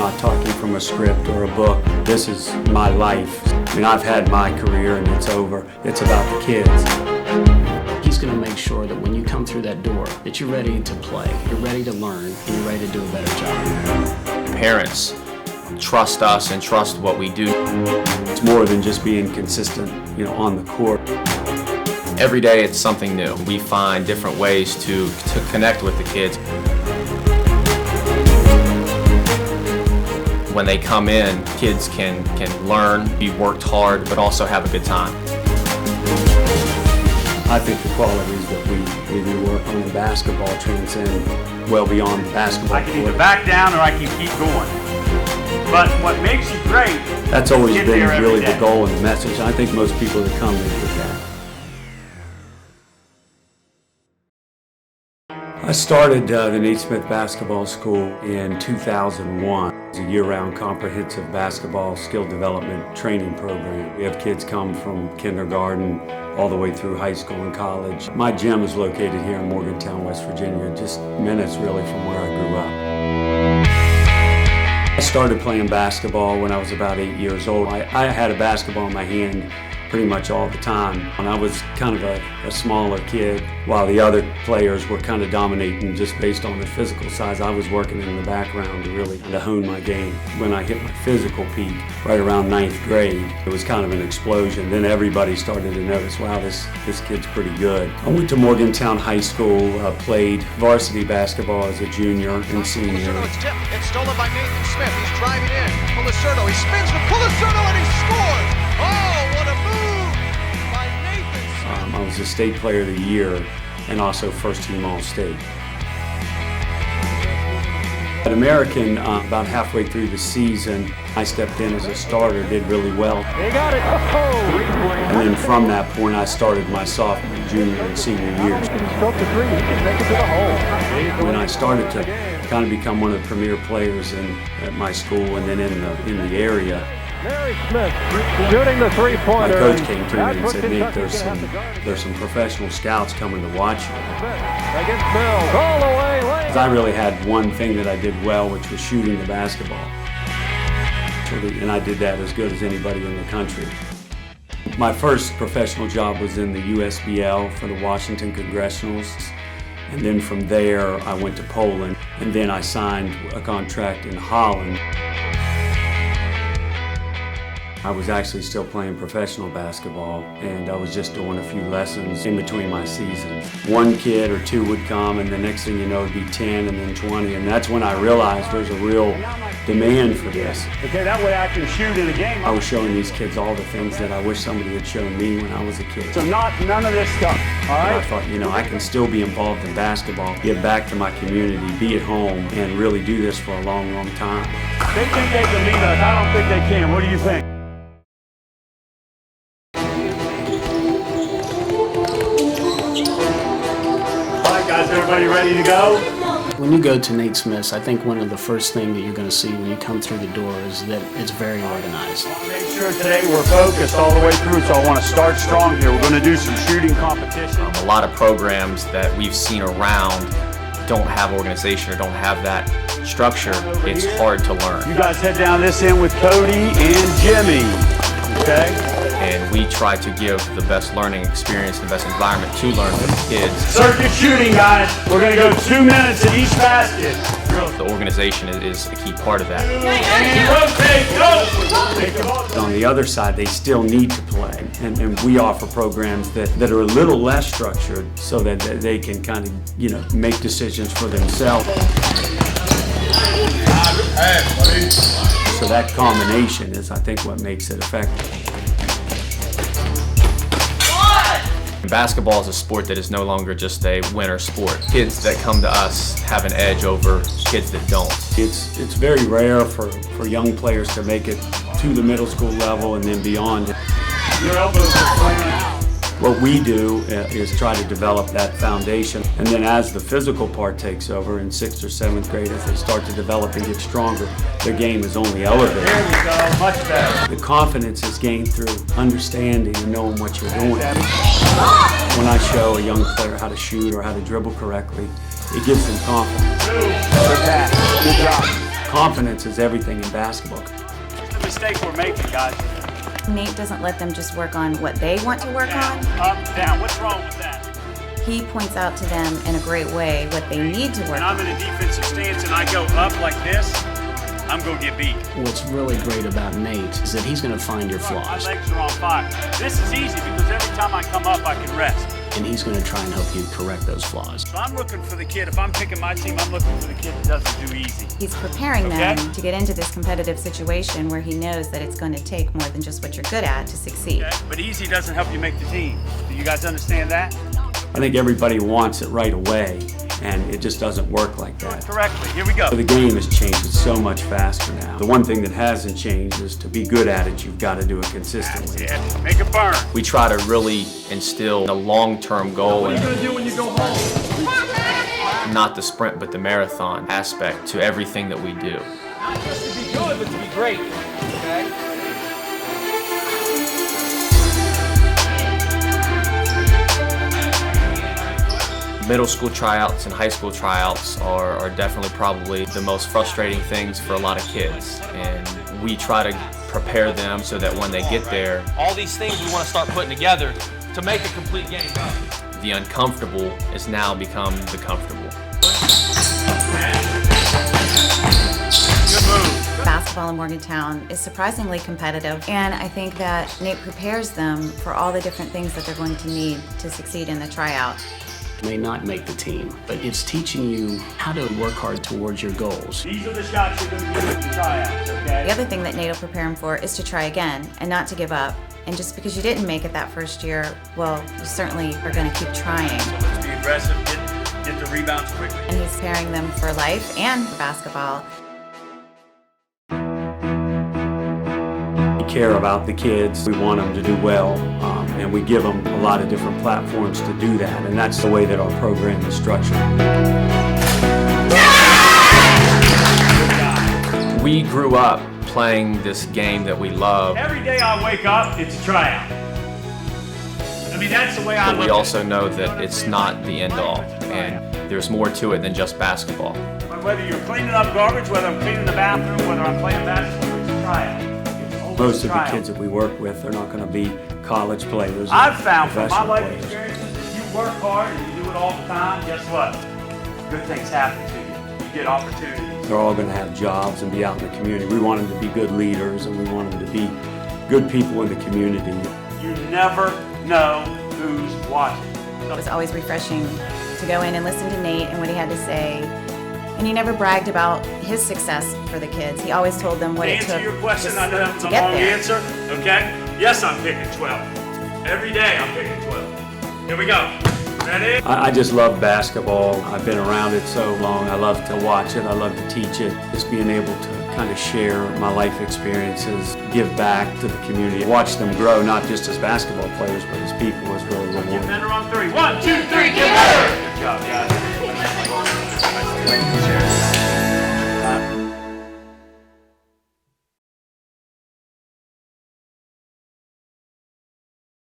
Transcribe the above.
not talking from a script or a book. This is my life. I mean, I've had my career and it's over. It's about the kids. He's going to make sure that when you come through that door, that you're ready to play, you're ready to learn, and you're ready to do a better job. Parents trust us and trust what we do. It's more than just being consistent, on the court. Every day it's something new. We find different ways to connect with the kids. When they come in, kids can learn, be worked hard, but also have a good time. I think the qualities that we do work on in basketball transcend well beyond basketball. I can either back down or I can keep going. But what makes you great, that's always get been there really every day. the goal and the message. I think most people that come in with that. I started the Naismith Basketball School in 2001. It's a year-round comprehensive basketball skill development training program. We have kids come from kindergarten all the way through high school and college. My gym is located here in Morgantown, West Virginia, just minutes really from where I grew up. I started playing basketball when I was about 8 years old. I had a basketball in my hand pretty much all the time. And I was kind of a smaller kid, while the other players were kind of dominating just based on their physical size. I was working in the background to really hone my game. When I hit my physical peak, right around 9th grade, it was kind of an explosion. Then everybody started to notice, wow, this kid's pretty good. I went to Morgantown High School, played varsity basketball as a junior and senior. It's tipped. It's stolen by Nathan Smith. He's driving in. Pulicerto. He spins for Pulicerto and he scores! Oh, what a move by Nathan! I was the state player of the year and also first team All-State. At American, about halfway through the season, I stepped in as a starter, did really well. They got it. Oh, And then from that point, I started my sophomore, junior, and senior years. stroke the three. He can take it to the hole. When I started to kind of become one of the premier players at my school and then in the area, Mary Smith shooting the my three-pointer. coach came to me and said, Nate, there's some professional scouts coming to watch you. Against Mills, all the way. 'Cause I really had one thing that I did well, which was shooting the basketball. And I did that as good as anybody in the country. My first professional job was in the USBL for the Washington Congressionals. And then from there, I went to Poland. And then I signed a contract in Holland. I was actually still playing professional basketball, and I was just doing a few lessons in between my seasons. One kid or two would come, and the next thing you know, it'd be 10 and then 20, and that's when I realized there's a real demand for this. Okay, that way I can shoot in a game. I was showing these kids all the things that I wish somebody had shown me when I was a kid. So none of this stuff, all And I right? thought, I can still be involved in basketball, give back to my community, be at home, and really do this for a long, long time. They think they can beat us. I don't think they can. What do you think? All right, guys, everybody ready to go? When you go to Nate Smith's, I think one of the first things that you're going to see when you come through the door is that it's very organized. Make sure today we're focused all the way through, so I want to start strong here. We're going to do some shooting competition. A lot of programs that we've seen around don't have organization or don't have that structure. It's hard to learn. You guys head down this end with Cody and Jimmy, okay? And we try to give the best learning experience, the best environment to learn for the kids. Circuit shooting, guys. We're going to go 2 minutes in each basket. The organization is a key part of that. And rotate, go! On the other side, they still need to play, and we offer programs that are a little less structured so that they can kind of, make decisions for themselves. So that combination is, I think, what makes it effective. Basketball is a sport that is no longer just a winter sport. Kids that come to us have an edge over kids that don't. It's very rare for young players to make it to the middle school level and then beyond. Your elbows are flying. What we do is try to develop that foundation, and then as the physical part takes over in 6th or 7th grade, as they start to develop and get stronger, their game is only elevated. There we go, much better. The confidence is gained through understanding and knowing what you're doing. When I show a young player how to shoot or how to dribble correctly, it gives them confidence. Good pass. Good job. Confidence is everything in basketball. What's the mistake we're making, guys? Nate doesn't let them just work on what they want to work on. Up, down. What's wrong with that? He points out to them in a great way what they need to work When I'm on. in a defensive stance and I go up like this, I'm going to get beat. What's really great about Nate is that he's going to find your My flaws, legs are on fire. This is easy because every time I come up, I can rest. and he's going to try and help you correct those flaws. So I'm looking for the kid. If I'm picking my team, I'm looking for the kid that doesn't do easy. He's preparing them Okay. to get into this competitive situation where he knows that it's going to take more than just what you're good at to succeed. Okay? But easy doesn't help you make the team. Do you guys understand that? I think everybody wants it right away, and it just doesn't work like that. Correctly. Here we go. The game has changed. It's so much faster now. The one thing that hasn't changed is to be good at it, you've got to do it consistently. That's it. Make it burn. We try to really instill a long-term goal. What are you going to do when you go home? Not the sprint, but the marathon aspect to everything that we do. Not just to be good, but to be great. Okay? Middle school tryouts and high school tryouts are definitely probably the most frustrating things for a lot of kids. And we try to prepare them so that when they get there, All these things we want to start putting together to make a complete game. the uncomfortable has now become the comfortable. Good move. Basketball in Morgantown is surprisingly competitive, and I think that Nate prepares them for all the different things that they're going to need to succeed in the tryout. May not make the team, but it's teaching you how to work hard towards your goals. These are the shots you're going to get in the tryouts, The okay? other thing that Nate will prepare him for is to try again and not to give up. And just because you didn't make it that first year, well, you certainly are going to keep trying. So let's be aggressive, get the rebounds quickly. And he's preparing them for life and for basketball. We care about the kids. We want them to do well, and we give them a lot of different platforms to do that, and that's the way that our program is structured. We grew up playing this game that we love, Every day I wake up, it's a tryout. I mean, that's the way I but look we at also it. know that it's not the end all, and there's more to it than just basketball. Whether you're cleaning up garbage, whether I'm cleaning the bathroom, whether I'm playing basketball, it's a tryout. It's always Most a of the tryout. kids that we work with are not going to be college players. or I've found from my professional life players. experiences, if you work hard and you do it all the time, guess what? Good things happen to you. You get opportunities. They're all going to have jobs and be out in the community. We want them to be good leaders, and we want them to be good people in the community. You never know who's watching. It was always refreshing to go in and listen to Nate and what he had to say. And he never bragged about his success for the kids. He always told them what To it took answer your question, just I know that's to a get long there. answer, okay? Yes, I'm picking 12. Every day I'm picking 12. Here we go. Ready? I just love basketball. I've been around it so long. I love to watch it. I love to teach it. Just being able to kind of share my life experiences, give back to the community, watch them grow, not just as basketball players, but as people is really Get rewarding. better on three. 1, 2, 3, get better! Good job, guys.